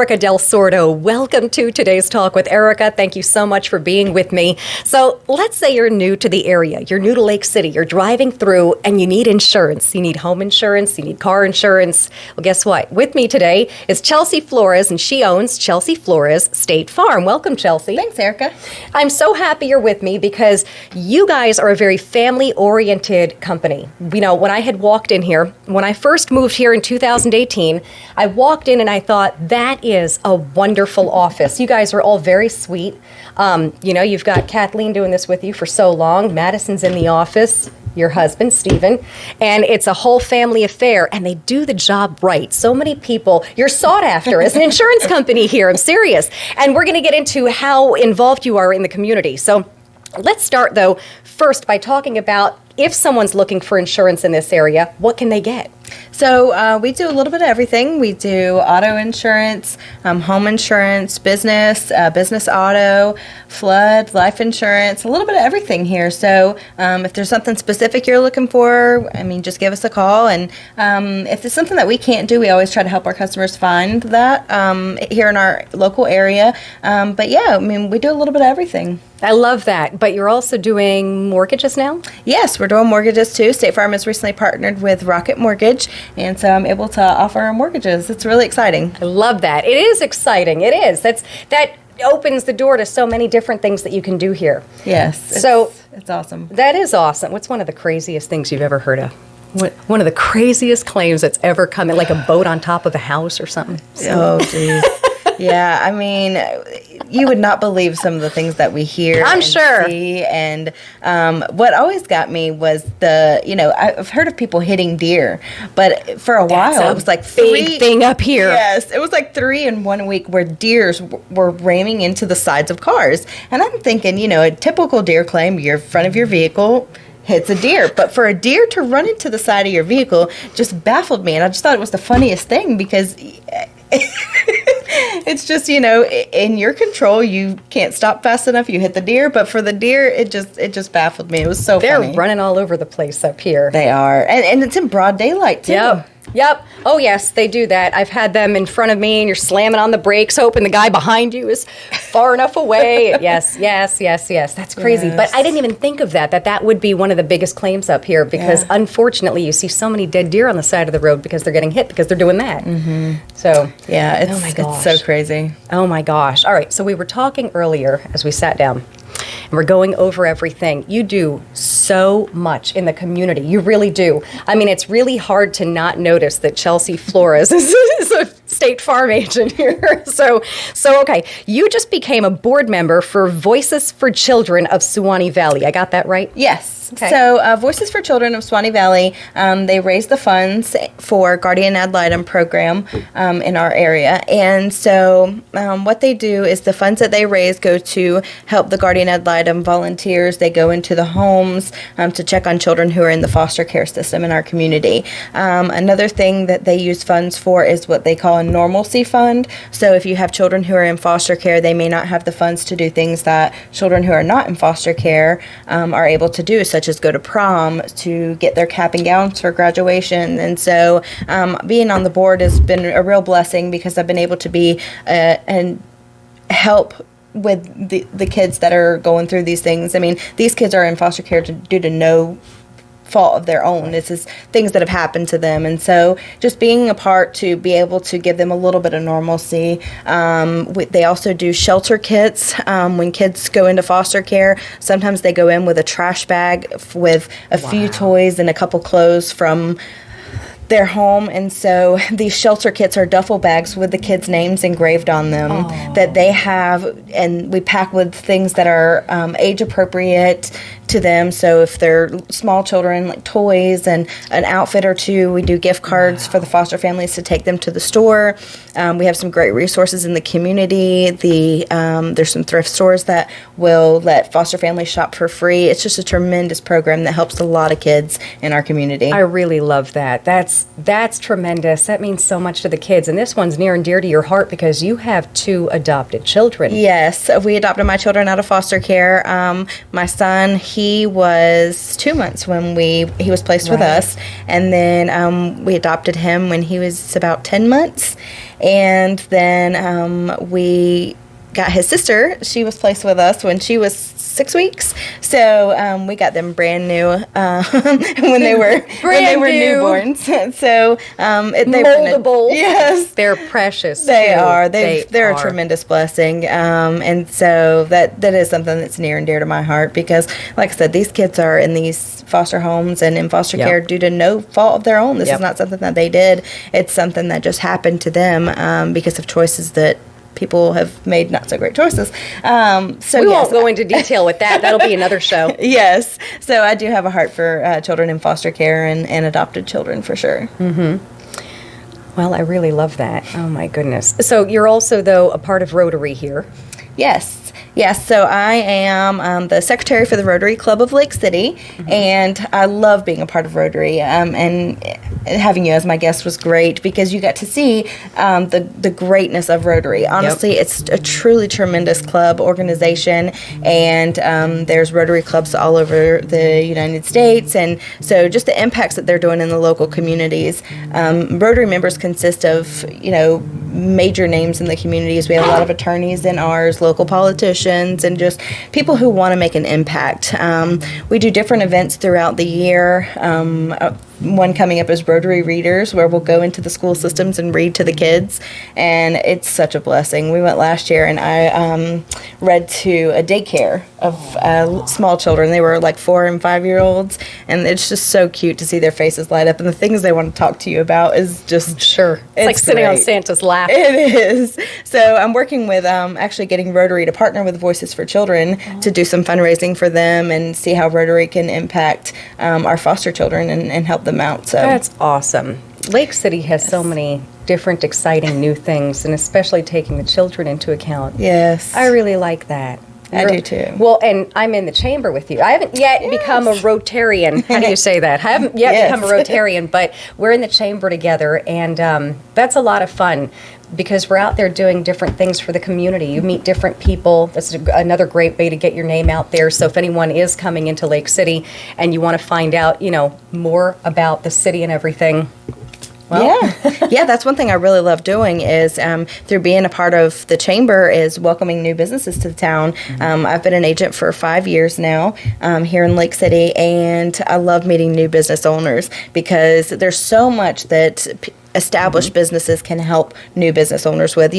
Erika Del Sordo. Welcome to today's Talk with Erika. Thank you so much for being with me. So let's say you're new to the area. You're new to Lake City. You're driving through and you need insurance. You need home insurance. You need car insurance. Well, guess what? With me today is Chelsea Flores, and she owns Chelsea Flores State Farm. Welcome, Chelsea. Thanks, Erika. I'm so happy you're with me because you guys are a very family-oriented company. You know, when I had walked in here, when I first moved here in 2018, I walked in and I thought, that is a wonderful office. You guys are all very sweet. You've got Kathleen doing this with you for so long. Madison's in the office, your husband, Stephen, and it's a whole family affair, and they do the job right. So many people, you're sought after as an insurance company here. I'm serious. And we're going to get into how involved you are in the community. So let's start, though, first by talking about if someone's looking for insurance in this area, what can they get? So we do a little bit of everything. We do auto insurance, home insurance, business auto, flood, life insurance, a little bit of everything here. So if there's something specific you're looking for, just give us a call. And if it's something that we can't do, we always try to help our customers find that here in our local area. We do a little bit of everything. I love that. But you're also doing mortgages now? Yes, we're doing mortgages too. State Farm has recently partnered with Rocket Mortgage, and so I'm able to offer mortgages. It's really exciting. I love that. It is exciting. It is. That opens the door to so many different things that you can do here. Yes. It's awesome. That is awesome. What's one of the craziest things you've ever heard of? One of the craziest claims that's ever come in, like a boat on top of a house or something? Oh, geez. Yeah, you would not believe some of the things that we hear I'm and sure. see. And what always got me was I've heard of people hitting deer, but for a while it was like big thing up here. Yes, it was like 3 in 1 week where deers were ramming into the sides of cars. And I'm thinking, a typical deer claim, your front of your vehicle hits a deer. But for a deer to run into the side of your vehicle just baffled me. And I just thought it was the funniest thing because it's just, in your control, you can't stop fast enough, you hit the deer, but for the deer, it just baffled me. It was so funny. They're running all over the place up here. They are. And it's in broad daylight, too. Yep. Oh, yes, they do that. I've had them in front of me, and you're slamming on the brakes, hoping the guy behind you is far enough away. Yes. That's crazy. Yes. But I didn't even think of that would be one of the biggest claims up here because, unfortunately, you see so many dead deer on the side of the road because they're getting hit because they're doing that. Mm-hmm. So, yeah, oh my gosh. It's so crazy. Oh, my gosh. All right, so we were talking earlier as we sat down. And we're going over everything. You do so much in the community. You really do. It's really hard to not notice that Chelsea Flores is a State Farm agent here. So okay, you just became a board member for Voices for Children of Suwannee Valley. I got that right? Yes. Okay. So Voices for Children of Suwannee Valley, they raise the funds for Guardian Ad Litem program in our area. And so what they do is the funds that they raise go to help the Guardian Ad Litem volunteers. They go into the homes to check on children who are in the foster care system in our community. Another thing that they use funds for is what they call a Normalcy Fund. So if you have children who are in foster care, they may not have the funds to do things that children who are not in foster care are able to do, such as go to prom, to get their cap and gowns for graduation. And so being on the board has been a real blessing because I've been able to be and help with the kids that are going through these things. These kids are in foster care due to no fault of their own. This is things that have happened to them. And so just being a part to be able to give them a little bit of normalcy. They also do shelter kits. When kids go into foster care, sometimes they go in with a trash bag with a few toys and a couple clothes from their home. And so these shelter kits are duffel bags with the kids' names engraved on them that they have, and we pack with things that are age appropriate to them. So if they're small children, like toys and an outfit or two, we do gift cards for the foster families to take them to the store. We have some great resources in the community. There's some thrift stores that will let foster families shop for free. It's just a tremendous program that helps a lot of kids in our community. I really love that. That's tremendous. That means so much to the kids. And this one's near and dear to your heart because you have 2 adopted children. Yes, we adopted my children out of foster care. My son, he was 2 months when he was placed with us, and then we adopted him when he was about 10 months. And then we got his sister. She was placed with us when she was 6 weeks. So we got them brand new when they were newborns. So moldable. Yes, they're precious. They too. are. They're a tremendous blessing. And so that is something that's near and dear to my heart because, like I said, these kids are in these foster homes and in foster care due to no fault of their own. This is not something that they did. It's something that just happened to them because of choices that people have made not so great choices. So we won't go into detail with that. That'll be another show. Yes. So I do have a heart for children in foster care and adopted children for sure. Mm-hmm. Well, I really love that. Oh, my goodness. So you're also, though, a part of Rotary here. Yes. Yes, so I am the secretary for the Rotary Club of Lake City, and I love being a part of Rotary. And having you as my guest was great because you got to see the greatness of Rotary. Honestly, it's a truly tremendous club organization, and there's Rotary clubs all over the United States. And so just the impacts that they're doing in the local communities. Rotary members consist of, major names in the communities. We have a lot of attorneys in ours, local politicians, and just people who want to make an impact. We do different events throughout the year. One coming up is Rotary Readers, where we'll go into the school systems and read to the kids, and it's such a blessing. We went last year, and I read to a daycare of small children. They were like 4 and 5 year olds, and it's just so cute to see their faces light up, and the things they want to talk to you about is just it's like sitting on Santa's lap. It is. So I'm working with actually getting Rotary to partner with Voices for Children to do some fundraising for them and see how Rotary can impact our foster children and help them out. So that's awesome. Lake City has so many different exciting new things, and especially taking the children into account. Yes. I really like that. I do too. Well, and I'm in the chamber with you. I haven't yet become a Rotarian. How do you say that? I haven't yet become a Rotarian, but we're in the chamber together, and that's a lot of fun because we're out there doing different things for the community. You meet different people. That's another great way to get your name out there. So if anyone is coming into Lake City and you want to find out, more about the city and everything, yeah, that's one thing I really love doing is through being a part of the chamber is welcoming new businesses to the town. I've been an agent for 5 years now here in Lake City, and I love meeting new business owners because there's so much that established businesses can help new business owners with.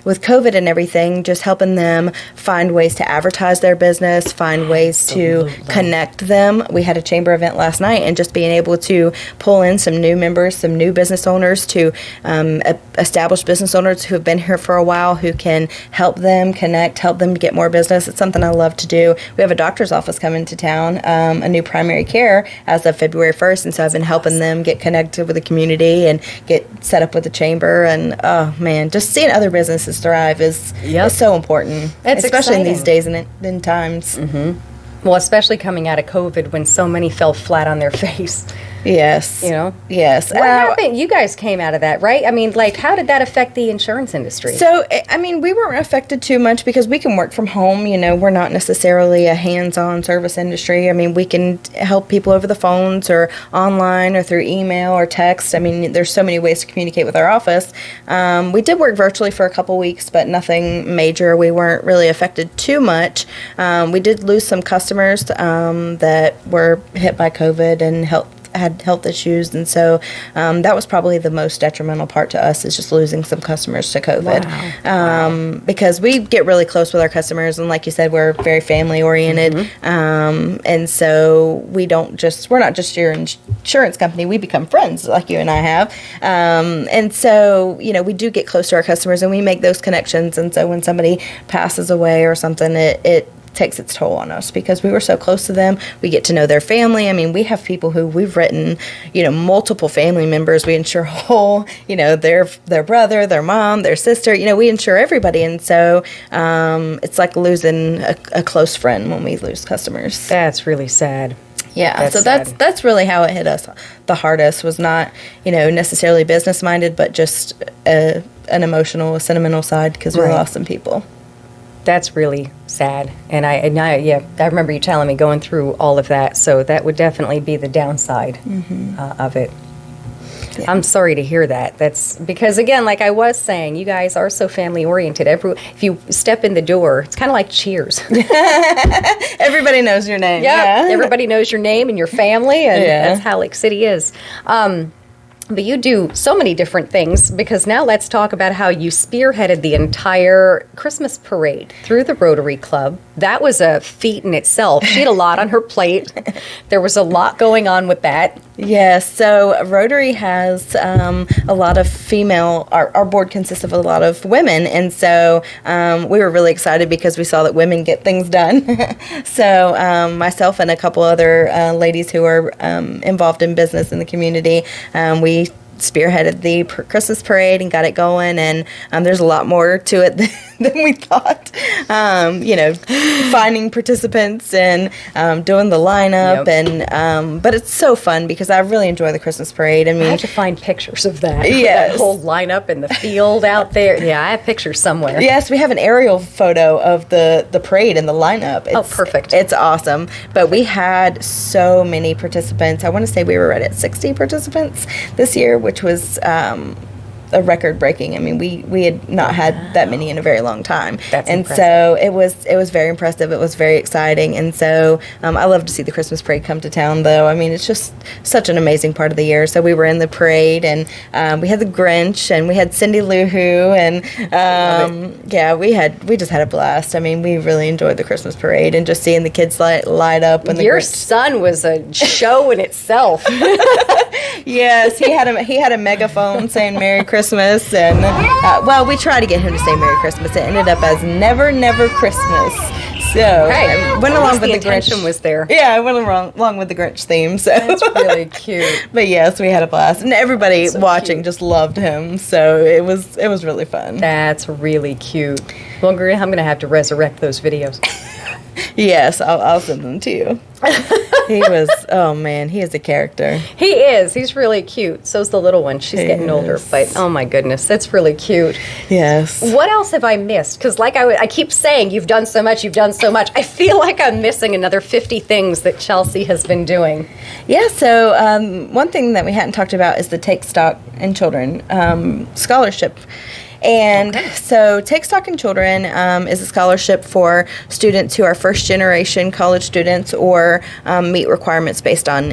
With COVID and everything, just helping them find ways to advertise their business, find ways to connect them. We had a chamber event last night, and just being able to pull in some new members, some new business owners, to established business owners who have been here for a while, who can help them connect, help them get more business. It's something I love to do. We have a doctor's office coming to town, a new primary care as of February 1st, and so I've been helping them get connected with the community and get set up with the chamber. And oh man, just seeing other businesses thrive is so important. It's especially exciting. in these days and in times. Well, especially coming out of COVID when so many fell flat on their face. Yes. Yes. What happened? You guys came out of that, right? I mean, how did that affect the insurance industry? So, we weren't affected too much because we can work from home. We're not necessarily a hands-on service industry. We can help people over the phones or online or through email or text. There's so many ways to communicate with our office. We did work virtually for a couple weeks, but nothing major. We weren't really affected too much. We did lose some customers that were hit by COVID and had health issues, and so that was probably the most detrimental part to us, is just losing some customers to COVID. Wow. Because we get really close with our customers, and like you said, we're very family oriented, and so we're not just your insurance company, we become friends like you and I have, and so we do get close to our customers and we make those connections, and so when somebody passes away or something, it takes its toll on us because we were so close to them. We get to know their family. We have people who we've written, multiple family members. We insure whole, their brother, their mom, their sister. We insure everybody, and so it's like losing a close friend when we lose customers. That's really sad. Yeah, that's really how it hit us the hardest. Was not necessarily business minded, but just an emotional, sentimental side because we lost some people. That's really sad, and I remember you telling me going through all of that. So that would definitely be the downside of it. I'm sorry to hear that. That's because, again, like I was saying, you guys are so family oriented. If you step in the door, it's kind of like Cheers. Everybody knows your name. Yeah, everybody knows your name and your family, and that's how Lake City is. But you do so many different things, because now let's talk about how you spearheaded the entire Christmas parade through the Rotary Club. That was a feat in itself. She had a lot on her plate. There was a lot going on with that. Yes, so Rotary has a lot of female, our board consists of a lot of women, and so we were really excited because we saw that women get things done. So myself and a couple other ladies who are involved in business in the community, we spearheaded the Christmas parade and got it going, and there's a lot more to it than we thought. Finding participants and doing the lineup, and but it's so fun because I really enjoy the Christmas parade. I mean, I have to find pictures of that. Yes. That whole lineup in the field out there. Yeah, I have pictures somewhere. Yes, we have an aerial photo of the parade and the lineup. Perfect. It's awesome. But we had so many participants. I want to say we were right at 60 participants this year, which was a record breaking. I mean, we had not had that many in a very long time. That's and impressive. So it was very impressive. It was very exciting. And so I love to see the Christmas parade come to town, though. I mean, it's just such an amazing part of the year. So we were in the parade, and we had the Grinch, and we had Cindy Lou Who, and we just had a blast. I mean, we really enjoyed the Christmas parade, and just seeing the kids light up. And Your son was a show in itself. Yes, he had a megaphone saying Merry Christmas, and we tried to get him to say Merry Christmas. It ended up as Never Never Christmas. So I went along with the intention Grinch. Was there? Yeah, I went along with the Grinch theme. So That's really cute. But yes, we had a blast, and everybody watching just loved him. So it was really fun. That's really cute. Well, I'm going to have to resurrect those videos. Yes, I'll send them to you. He was, oh man, he is a character. He is. He's really cute. So's the little one. She's getting older, but oh my goodness, that's really cute. Yes. What else have I missed? Because like I keep saying, you've done so much, I feel like I'm missing another 50 things that Chelsea has been doing. Yeah, so one thing that we hadn't talked about is the Take Stock in Children scholarship. And so Take Stock in Children is a scholarship for students who are first-generation college students or meet requirements based on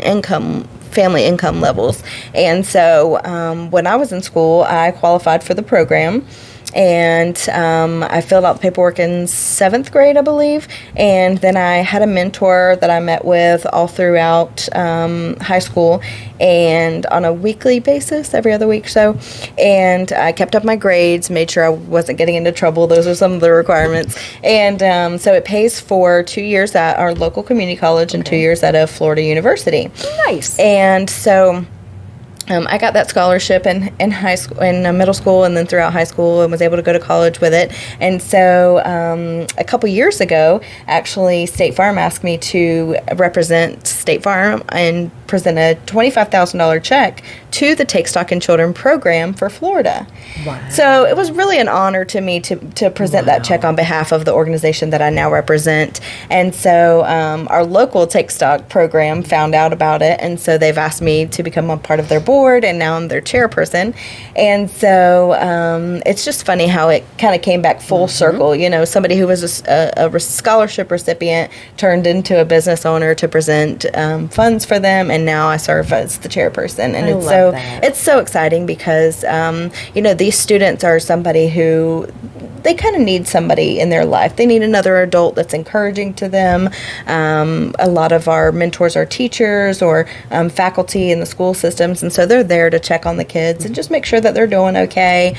family income levels. And so when I was in school, I qualified for the program. And I filled out the paperwork in 7th grade, I believe. And then I had a mentor that I met with all throughout high school, and on a weekly basis, every other week or so. And I kept up my grades, made sure I wasn't getting into trouble. Those are some of the requirements. And so it pays for 2 years at our local community college and 2 years at a Florida university. Nice. And so I got that scholarship in high school, in middle school, and then throughout high school, and was able to go to college with it. And so a couple years ago, actually, State Farm asked me to represent State Farm and present a $25,000 check to the Take Stock in Children program for Florida. Wow. So it was really an honor to me to present that check on behalf of the organization that I now represent. And so our local Take Stock program found out about it, and so they've asked me to become a part of their board, and now I'm their chairperson. And so it's just funny how it kind of came back full circle. You know, somebody who was a scholarship recipient turned into a business owner to present funds for them, and now I serve as the chairperson. And it's so exciting because these students are somebody who they kind of need somebody in their life. They need another adult that's encouraging to them. A lot of our mentors are teachers or faculty in the school systems, and so they're there to check on the kids and just make sure that they're doing okay.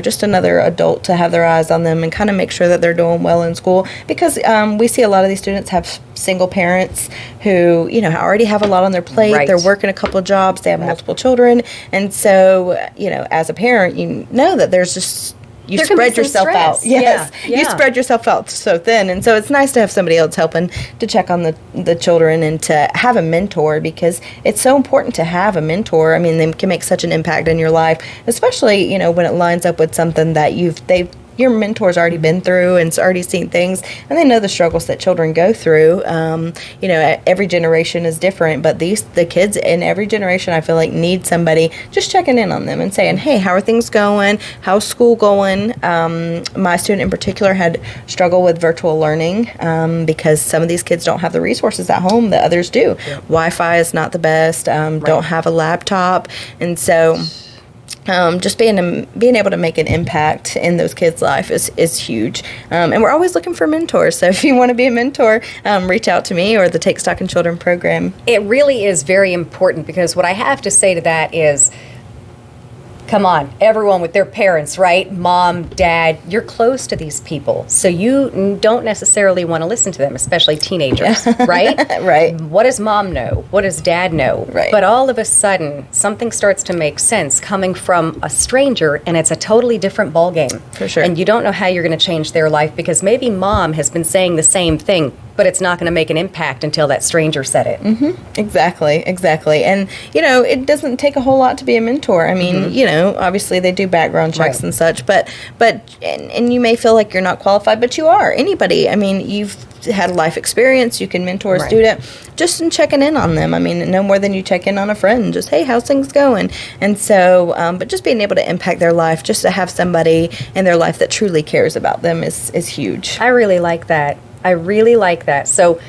Just another adult to have their eyes on them and kind of make sure that they're doing well in school, because we see a lot of these students have single parents who, already have a lot on their plate. Right. They're working a couple jobs. They have multiple children. And so, as a parent, you know that there's just... You spread yourself out. Yes. Yeah. You spread yourself out so thin. And so it's nice to have somebody else helping to check on the children and to have a mentor, because it's so important to have a mentor. I mean, they can make such an impact in your life, especially, when it lines up with something that your mentor's already been through and already seen things, and they know the struggles that children go through. Every generation is different, but the kids in every generation, I feel like, need somebody just checking in on them and saying, hey, how are things going? How's school going? My student in particular had struggled with virtual learning because some of these kids don't have the resources at home that others do. Yeah. Wi-Fi is not the best, don't have a laptop, and so just being able to make an impact in those kids' life is huge. And we're always looking for mentors. So if you want to be a mentor, reach out to me or the Take Stock in Children program. It really is very important, because what I have to say to that is, come on, everyone with their parents, right? Mom, dad, you're close to these people. So you don't necessarily want to listen to them, especially teenagers, right? Right. What does mom know? What does dad know? Right. But all of a sudden, something starts to make sense coming from a stranger, and it's a totally different ballgame. For sure. And you don't know how you're going to change their life, because maybe mom has been saying the same thing, but it's not going to make an impact until that stranger said it. Mm-hmm. Exactly. And, it doesn't take a whole lot to be a mentor. I mean, obviously they do background checks and such, but you may feel like you're not qualified, but you are. Anybody. I mean, you've had life experience. You can mentor a student just in checking in on them. I mean, no more than you check in on a friend. Just, hey, how's things going? And so, but just being able to impact their life, just to have somebody in their life that truly cares about them is huge. I really like that. So,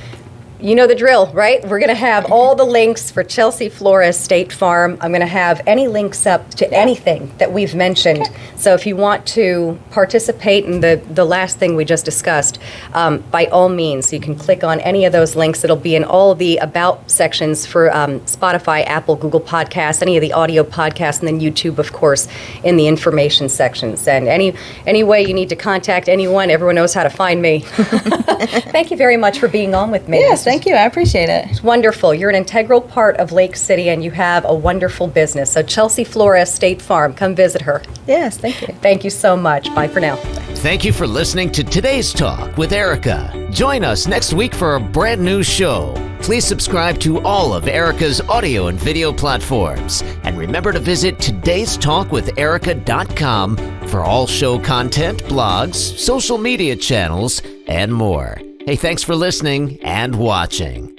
you know the drill, right? We're going to have all the links for Chelsea Flores State Farm. I'm going to have any links up to anything that we've mentioned. Okay. So if you want to participate in the last thing we just discussed, by all means, you can click on any of those links. It'll be in all the About sections for Spotify, Apple, Google Podcasts, any of the audio podcasts, and then YouTube, of course, in the information sections. And any way you need to contact anyone, everyone knows how to find me. Thank you very much for being on with me. Yes, thank you. I appreciate it. It's wonderful. You're an integral part of Lake City, and you have a wonderful business. So Chelsea Flores State Farm, come visit her. Yes, thank you. Thank you so much. Bye for now. Thank you for listening to today's Talk with Erika. Join us next week for a brand new show. Please subscribe to all of Erika's audio and video platforms. And remember to visit todaystalkwitherika.com for all show content, blogs, social media channels, and more. Hey, thanks for listening and watching.